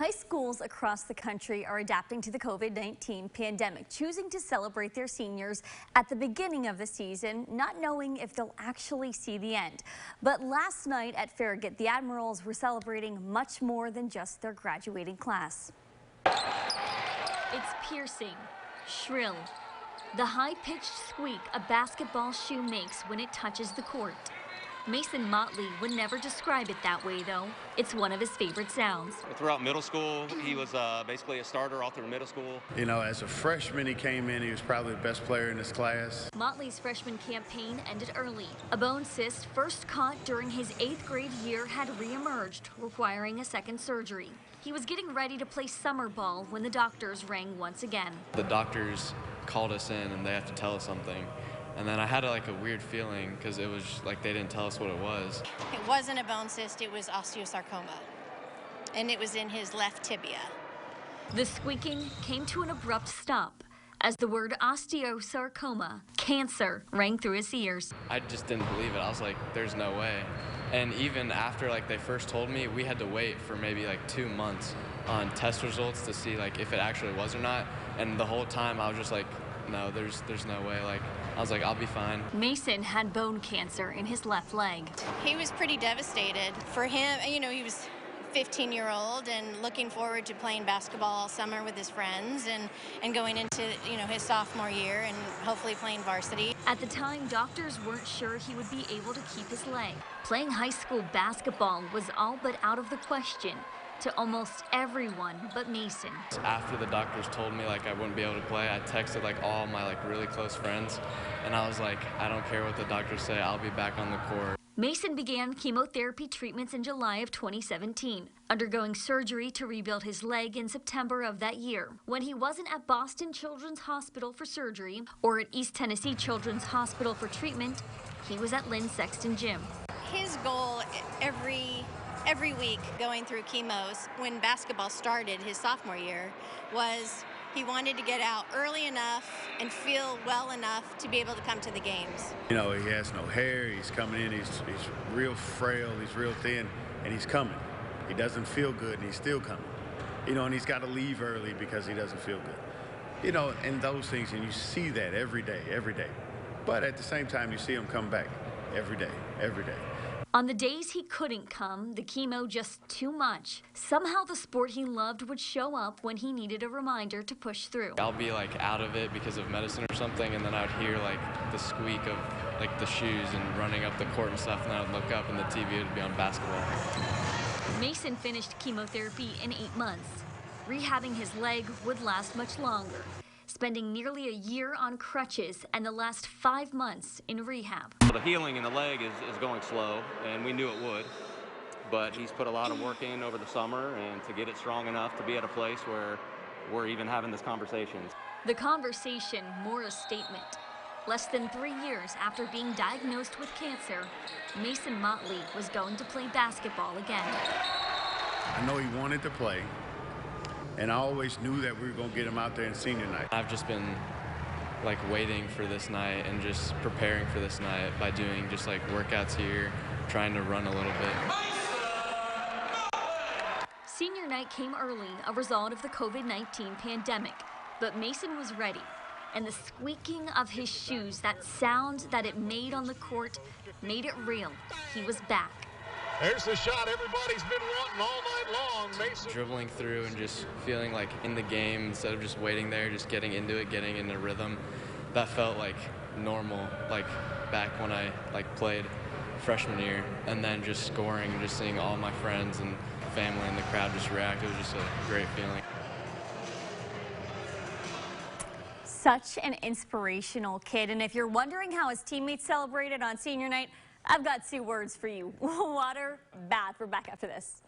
High schools across the country are adapting to the COVID-19 pandemic, choosing to celebrate their seniors at the beginning of the season, not knowing if they'll actually see the end. But last night at Farragut, the Admirals were celebrating much more than just their graduating class. It's piercing, shrill, the high-pitched squeak a basketball shoe makes when it touches the court. Mason Motley would never describe it that way, though. It's one of his favorite sounds. Throughout middle school, he was basically a starter all through middle school. You know, as a freshman, he came in, he was probably the best player in his class. Motley's freshman campaign ended early. A bone cyst first caught during his 8th grade year had reemerged, requiring a second surgery. He was getting ready to play summer ball when the doctors rang once again. The doctors called us in and they have to tell us something. And then I had a weird feeling because it was like they didn't tell us what it was. It wasn't a bone cyst, it was osteosarcoma. And it was in his left tibia. The squeaking came to an abrupt stop as the word osteosarcoma, cancer, rang through his ears. I just didn't believe it. I was like, there's no way. And even after they first told me, we had to wait for maybe 2 months on test results to see if it actually was or not. And the whole time I was just like, no, there's no way. I was like, I'll be fine. Mason had bone cancer in his left leg. He was pretty devastated. For him, you know, he was 15-year-old and looking forward to playing basketball all summer with his friends and going into, his sophomore year and hopefully playing varsity. At the time, doctors weren't sure he would be able to keep his leg. Playing high school basketball was all but out of the question to almost everyone but Mason. After the doctors told me I wouldn't be able to play, I texted all my really close friends, and I was like, I don't care what the doctors say, I'll be back on the court. Mason began chemotherapy treatments in July of 2017, undergoing surgery to rebuild his leg in September of that year. When he wasn't at Boston Children's Hospital for surgery or at East Tennessee Children's Hospital for treatment, he was at Lynn Sexton Gym. His goal every week going through chemos when basketball started his sophomore year was he wanted to get out early enough and feel well enough to be able to come to the games. You know, he has no hair, he's coming in, he's real frail, he's real thin, and he's coming. He doesn't feel good, and he's still coming. You know, and he's got to leave early because he doesn't feel good. You know, and those things, and you see that every day. But at the same time, you see him come back every day. On the days he couldn't come, the chemo just too much, somehow the sport he loved would show up when he needed a reminder to push through. I'll be out of it because of medicine or something, and then I'd hear the squeak of the shoes and running up the court and stuff, and then I'd look up and the TV would be on basketball. Mason finished chemotherapy in 8 months. Rehabbing his leg would last much longer, spending nearly a year on crutches and the last 5 months in rehab. The healing in the leg is going slow, and we knew it would. But he's put a lot of work in over the summer and to get it strong enough to be at a place where we're even having this conversation. The conversation, more a statement. Less than 3 years after being diagnosed with cancer, Mason Motley was going to play basketball again. I know he wanted to play, and I always knew that we were going to get him out there in senior night. I've just been waiting for this night and just preparing for this night by doing just workouts here, trying to run a little bit. Senior night came early, a result of the COVID-19 pandemic, but Mason was ready. And the squeaking of his shoes, that sound that it made on the court, made it real. He was back. There's the shot everybody's been wanting all night long. Mason Dribbling through and just feeling in the game instead of just waiting there, just getting into it, getting into rhythm. That felt normal, back when I played freshman year, and then just scoring and just seeing all my friends and family in the crowd just react. It was just a great feeling. Such an inspirational kid, and if you're wondering how his teammates celebrated on senior night, I've got 2 words for you. Water, bath. We're back after this.